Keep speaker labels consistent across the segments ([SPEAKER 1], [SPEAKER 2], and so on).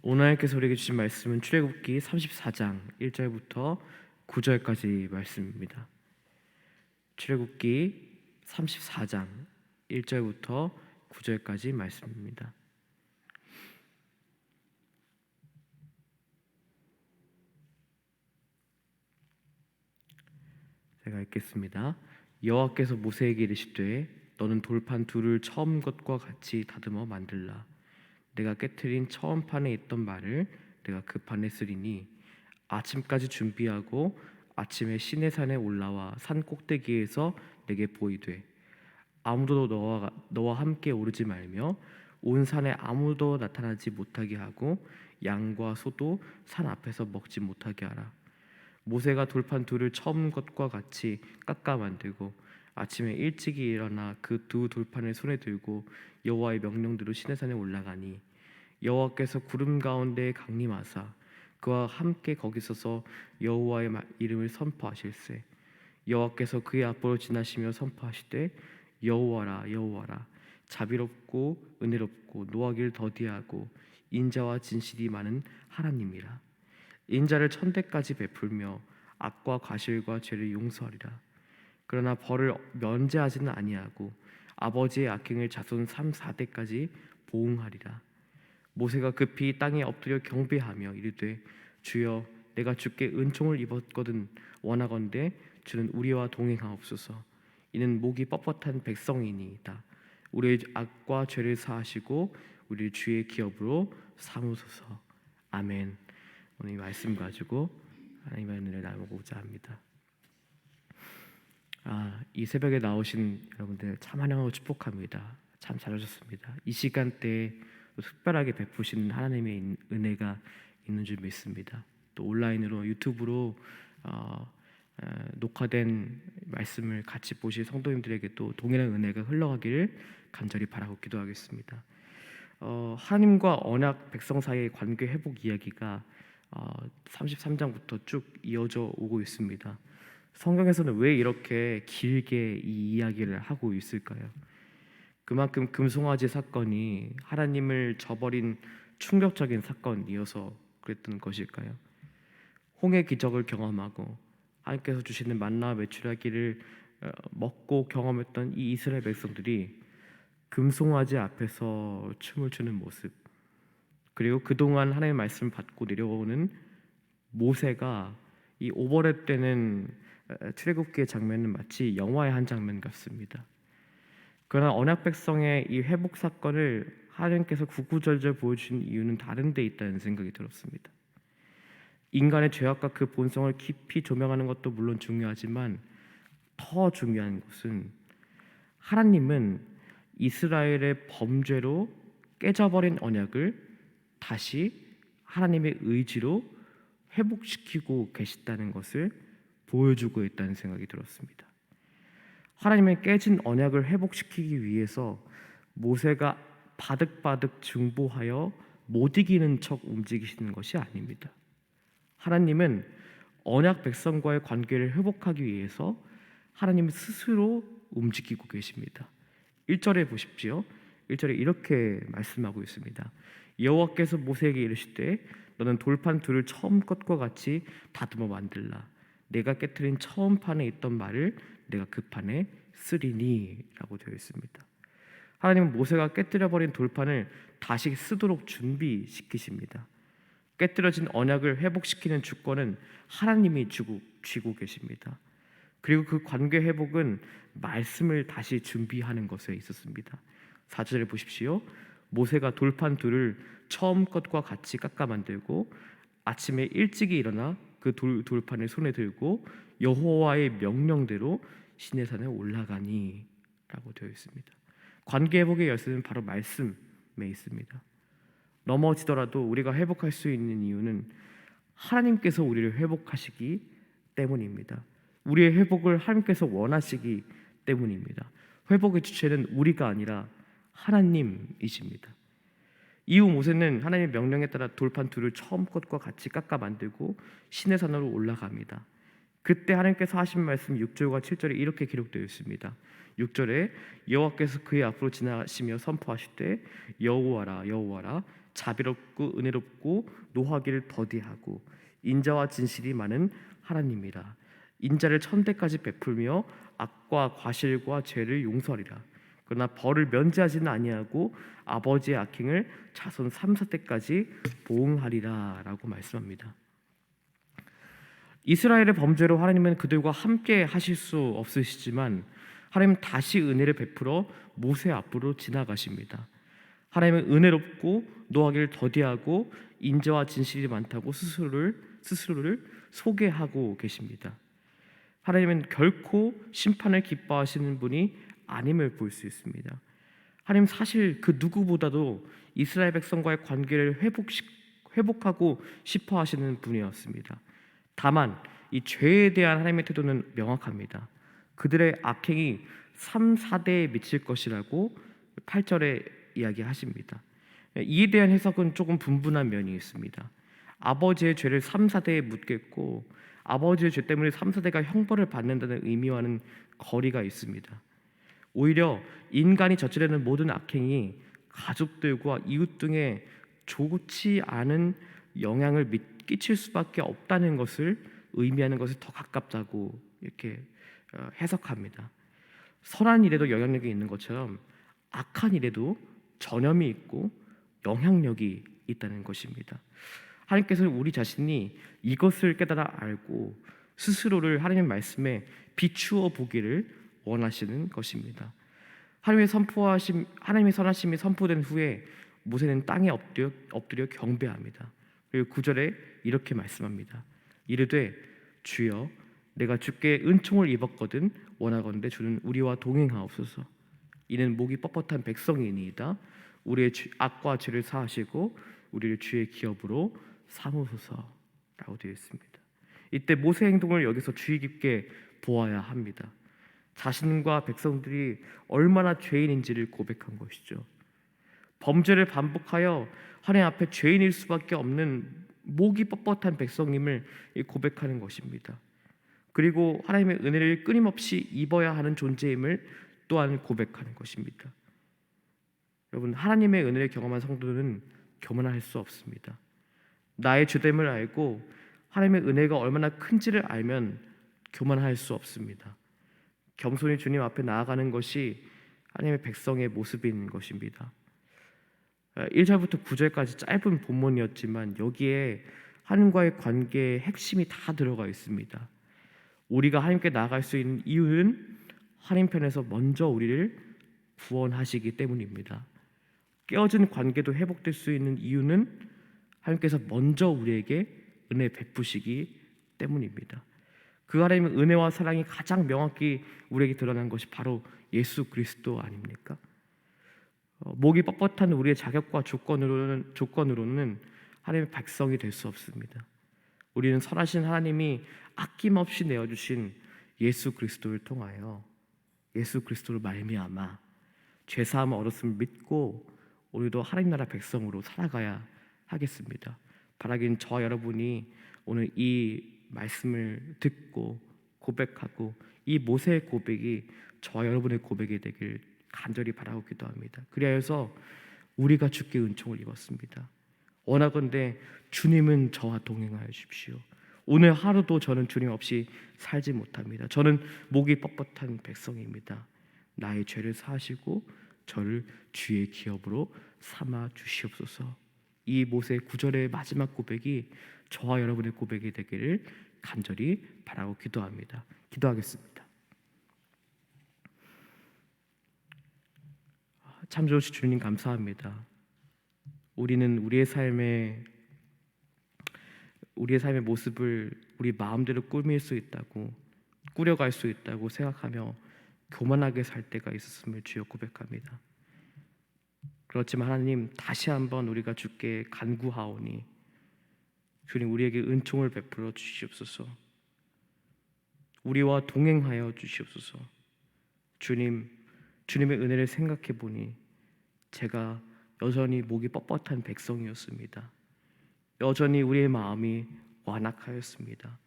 [SPEAKER 1] 오늘 하나님께서 우리에게 주신 말씀은 출애굽기 34장 1절부터 9절까지 말씀입니다. 출애굽기 34장 1절부터 9절까지 말씀입니다. 제가 읽겠습니다. 여호와께서 모세에게 이르시되 너는 돌판 둘을 처음 것과 같이 다듬어 만들라. 내가 깨트린 처음 판에 있던 말을 내가 그 판에 쓰리니 아침까지 준비하고 아침에 시내산에 올라와 산 꼭대기에서 내게 보이되 아무도 너와 함께 오르지 말며 온 산에 아무도 나타나지 못하게 하고 양과 소도 산 앞에서 먹지 못하게 하라. 모세가 돌판 둘을 처음 것과 같이 깎아 만들고 아침에 일찍이 일어나 그 두 돌판을 손에 들고 여호와의 명령대로 시내산에 올라가니 여호와께서 구름 가운데 강림하사 그와 함께 거기 서서 여호와의 이름을 선포하실세. 여호와께서 그의 앞으로 지나시며 선포하시되 여호와라 여호와라 자비롭고 은혜롭고 노하기를 더디하고 인자와 진실이 많은 하나님이라. 인자를 천대까지 베풀며 악과 과실과 죄를 용서하리라. 그러나 벌을 면제하지는 아니하고 아버지의 악행을 자손 3, 4대까지 보응하리라. 모세가 급히 땅에 엎드려 경배하며 이르되 주여 내가 주께 은총을 입었거든 원하건대 주는 우리와 동행하옵소서. 이는 목이 뻣뻣한 백성이니이다. 우리의 악과 죄를 사하시고 우리를 주의 기업으로 삼으소서. 아멘. 오늘 이 말씀 가지고 하나님의 은혜를 나누고자 합니다. 이 새벽에 나오신 여러분들 참 환영하고 축복합니다. 참 잘하셨습니다. 이 시간대에 특별하게 베푸신 하나님의 은혜가 있는 줄 믿습니다. 또 온라인으로 유튜브로 녹화된 말씀을 같이 보실 성도님들에게 또 동일한 은혜가 흘러가기를 간절히 바라고 기도하겠습니다. 하나님과 언약 백성 사이의 관계 회복 이야기가 33장부터 쭉 이어져 오고 있습니다. 성경에서는 왜 이렇게 길게 이 이야기를 하고 있을까요? 그만큼 금송아지 사건이 하나님을 저버린 충격적인 사건이어서 그랬던 것일까요? 홍해 기적을 경험하고 하나님께서 주시는 만나 메추라기를 먹고 경험했던 이 이스라엘 백성들이 금송아지 앞에서 춤을 추는 모습, 그리고 그동안 하나님의 말씀을 받고 내려오는 모세가 이 오버랩되는 출애굽기의 장면은 마치 영화의 한 장면 같습니다. 그러나 언약 백성의 이 회복 사건을 하나님께서 구구절절 보여주신 이유는 다른 데 있다는 생각이 들었습니다. 인간의 죄악과 그 본성을 깊이 조명하는 것도 물론 중요하지만 더 중요한 것은 하나님은 이스라엘의 범죄로 깨져버린 언약을 다시 하나님의 의지로 회복시키고 계시다는 것을 보여주고 있다는 생각이 들었습니다. 하나님의 깨진 언약을 회복시키기 위해서 모세가 바득바득 중보하여 못 이기는 척 움직이시는 것이 아닙니다. 하나님은 언약 백성과의 관계를 회복하기 위해서 하나님 스스로 움직이고 계십니다. 1절에 보십시오. 1절에 이렇게 말씀하고 있습니다. 여호와께서 모세에게 이르시되 너는 돌판 둘을 처음 것과 같이 다듬어 만들라. 내가 깨트린 처음 판에 있던 말을 내가 그 판에 쓰리니 라고 되어 있습니다. 하나님은 모세가 깨뜨려버린 돌판을 다시 쓰도록 준비시키십니다. 깨뜨려진 언약을 회복시키는 주권은 하나님이 쥐고 계십니다. 그리고 그 관계 회복은 말씀을 다시 준비하는 것에 있었습니다. 4절에 보십시오. 모세가 돌판 둘을 처음 것과 같이 깎아 만들고 아침에 일찍이 일어나 그 돌판을 손에 들고 여호와의 명령대로 시내산에 올라가니 라고 되어 있습니다. 관계 회복의 열쇠는 바로 말씀에 있습니다. 넘어지더라도 우리가 회복할 수 있는 이유는 하나님께서 우리를 회복하시기 때문입니다. 우리의 회복을 하나님께서 원하시기 때문입니다. 회복의 주체는 우리가 아니라 하나님이십니다. 이후 모세는 하나님의 명령에 따라 돌판 둘을 처음 것과 같이 깎아 만들고 시내산으로 올라갑니다. 그때 하나님께서 하신 말씀 6절과 7절에 이렇게 기록되어 있습니다. 6절에 여호와께서 그의 앞으로 지나시며 선포하시되 여호와라 여호와라 자비롭고 은혜롭고 노하기를 더디하고 인자와 진실이 많은 하나님이라. 인자를 천대까지 베풀며 악과 과실과 죄를 용서하리라. 그러나 벌을 면제하지는 아니하고 아버지의 악행을 자손 3, 4대까지 보응하리라라고 말씀합니다. 이스라엘의 범죄로 하나님은 그들과 함께 하실 수 없으시지만 하나님은 다시 은혜를 베풀어 모세 앞으로 지나가십니다. 하나님은 은혜롭고 노하기를 더디하고 인자와 진실이 많다고 스스로를 소개하고 계십니다. 하나님은 결코 심판을 기뻐하시는 분이 아님을 볼 수 있습니다. 하나님 사실 그 누구보다도 이스라엘 백성과의 관계를 회복하고 싶어 하시는 분이었습니다. 다만 이 죄에 대한 하나님의 태도는 명확합니다. 그들의 악행이 3, 4대에 미칠 것이라고 8절에 이야기하십니다. 이에 대한 해석은 조금 분분한 면이 있습니다. 아버지의 죄를 3, 4대에 묻겠고 아버지의 죄 때문에 3, 4대가 형벌을 받는다는 의미와는 거리가 있습니다. 오히려 인간이 저지르는 모든 악행이 가족들과 이웃 등에 좋지 않은 영향을 끼칠 수밖에 없다는 것을 의미하는 것이 더 가깝다고 이렇게 해석합니다. 선한 일에도 영향력이 있는 것처럼 악한 일에도 전염이 있고 영향력이 있다는 것입니다. 하나님께서는 우리 자신이 이것을 깨달아 알고 스스로를 하나님의 말씀에 비추어 보기를 원하시는 것입니다. 하나님의 선하심이 선포된 후에 모세는 땅에 엎드려 경배합니다. 그리고 9절에 이렇게 말씀합니다. 이르되 주여 내가 주께 은총을 입었거든 원하건대 주는 우리와 동행하옵소서. 이는 목이 뻣뻣한 백성이니이다. 우리의 악과 죄를 사하시고 우리를 주의 기업으로 삼으소서라고 되어 있습니다. 이때 모세 행동을 여기서 주의 깊게 보아야 합니다. 자신과 백성들이 얼마나 죄인인지를 고백한 것이죠. 범죄를 반복하여 하나님 앞에 죄인일 수밖에 없는 목이 뻣뻣한 백성임을 고백하는 것입니다. 그리고 하나님의 은혜를 끊임없이 입어야 하는 존재임을 또한 고백하는 것입니다. 여러분, 하나님의 은혜를 경험한 성도는 교만할 수 없습니다. 나의 죄됨을 알고 하나님의 은혜가 얼마나 큰지를 알면 교만할 수 없습니다. 겸손히 주님 앞에 나아가는 것이 하나님의 백성의 모습인 것입니다. 1절부터 9절까지 짧은 본문이었지만 여기에 하나님과의 관계의 핵심이 다 들어가 있습니다. 우리가 하나님께 나아갈 수 있는 이유는 하나님 편에서 먼저 우리를 구원하시기 때문입니다. 깨어진 관계도 회복될 수 있는 이유는 하나님께서 먼저 우리에게 은혜 베푸시기 때문입니다. 그 하나님의 은혜와 사랑이 가장 명확히 우리에게 드러난 것이 바로 예수 그리스도 아닙니까? 목이 뻣뻣한 우리의 자격과 조건으로는 하나님의 백성이 될 수 없습니다. 우리는 선하신 하나님이 아낌없이 내어주신 예수 그리스도를 통하여 예수 그리스도를 말미암아 죄사함을 얻었음을 믿고 우리도 하나님 나라 백성으로 살아가야 하겠습니다. 바라긴 저와 여러분이 오늘 이 말씀을 듣고 고백하고 이 모세의 고백이 저와 여러분의 고백이 되길 간절히 바라고 기도합니다. 그리하여서 우리가 주께 은총을 입었습니다. 원하건대 주님은 저와 동행하여 주십시오. 오늘 하루도 저는 주님 없이 살지 못합니다. 저는 목이 뻣뻣한 백성입니다. 나의 죄를 사하시고 저를 주의 기업으로 삼아 주시옵소서. 이 모세의 9절의 마지막 고백이 저와 여러분의 고백이 되기를 간절히 바라고 기도합니다. 기도하겠습니다. 참 좋으신 주님 감사합니다. 우리는 우리의 삶의 모습을 우리 마음대로 꾸려갈 수 있다고 생각하며 교만하게 살 때가 있었음을 주여 고백합니다. 그렇지만 하나님, 다시 한번 우리가 주께 간구하오니 주님 우리에게 은총을 베풀어 주시옵소서. 우리와 동행하여 주시옵소서. 주님의 은혜를 생각해 보니 제가 여전히 목이 뻣뻣한 백성이었습니다. 여전히 우리의 마음이 완악하였습니다.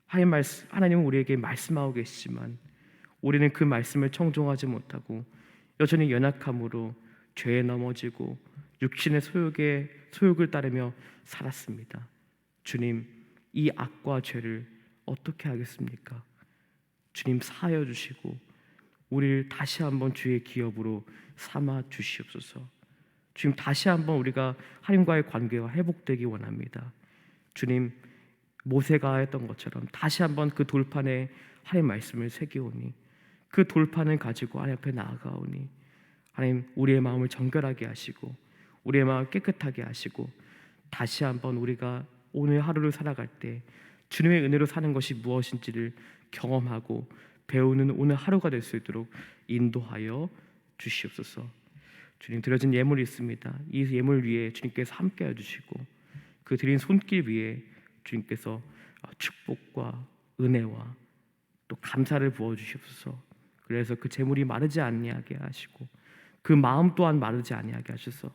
[SPEAKER 1] 하나님은 우리에게 말씀하고 계시지만 우리는 그 말씀을 청종하지 못하고 여전히 연약함으로 죄에 넘어지고 육신의 소욕을 따르며 살았습니다. 주님, 이 악과 죄를 어떻게 하겠습니까? 주님, 사하여 주시고 우리를 다시 한번 주의 기업으로 삼아 주시옵소서. 주님, 다시 한번 우리가 하나님과의 관계가 회복되기 원합니다. 주님, 모세가 했던 것처럼 다시 한번 그 돌판에 하나님 말씀을 새기오니 그 돌판을 가지고 하나님 앞에 나아가오니 하나님, 우리의 마음을 정결하게 하시고 우리의 마음을 깨끗하게 하시고 다시 한번 우리가 오늘 하루를 살아갈 때 주님의 은혜로 사는 것이 무엇인지를 경험하고 배우는 오늘 하루가 될 수 있도록 인도하여 주시옵소서. 주님, 드려진 예물이 있습니다. 이 예물 위에 주님께서 함께해 주시고 그 드린 손길 위에 주님께서 축복과 은혜와 또 감사를 부어 주시옵소서. 그래서 그 재물이 마르지 아니하게 하시고 그 마음 또한 마르지 아니하게 하셔서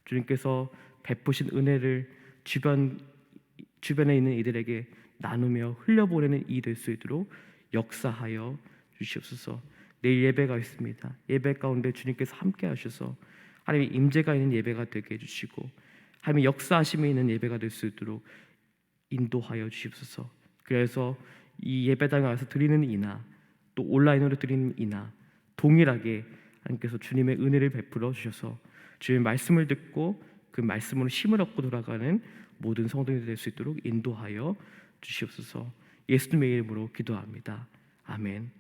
[SPEAKER 1] 주님께서 베푸신 은혜를 주변에 있는 이들에게 나누며 흘려보내는 이 될 수 있도록 역사하여 주시옵소서. 내일 예배가 있습니다. 예배 가운데 주님께서 함께 하셔서 하나님의 임재가 있는 예배가 되게 해주시고 하나님의 역사하심이 있는 예배가 될 수 있도록 인도하여 주시옵소서. 그래서 이 예배당에 와서 드리는 이나 또 온라인으로 드리는 이나 동일하게 하나님께서 주님의 은혜를 베풀어 주셔서 주님의 말씀을 듣고 그 말씀으로 힘을 얻고 돌아가는 모든 성도들이 될 수 있도록 인도하여 주시옵소서. 예수님의 이름으로 기도합니다. 아멘.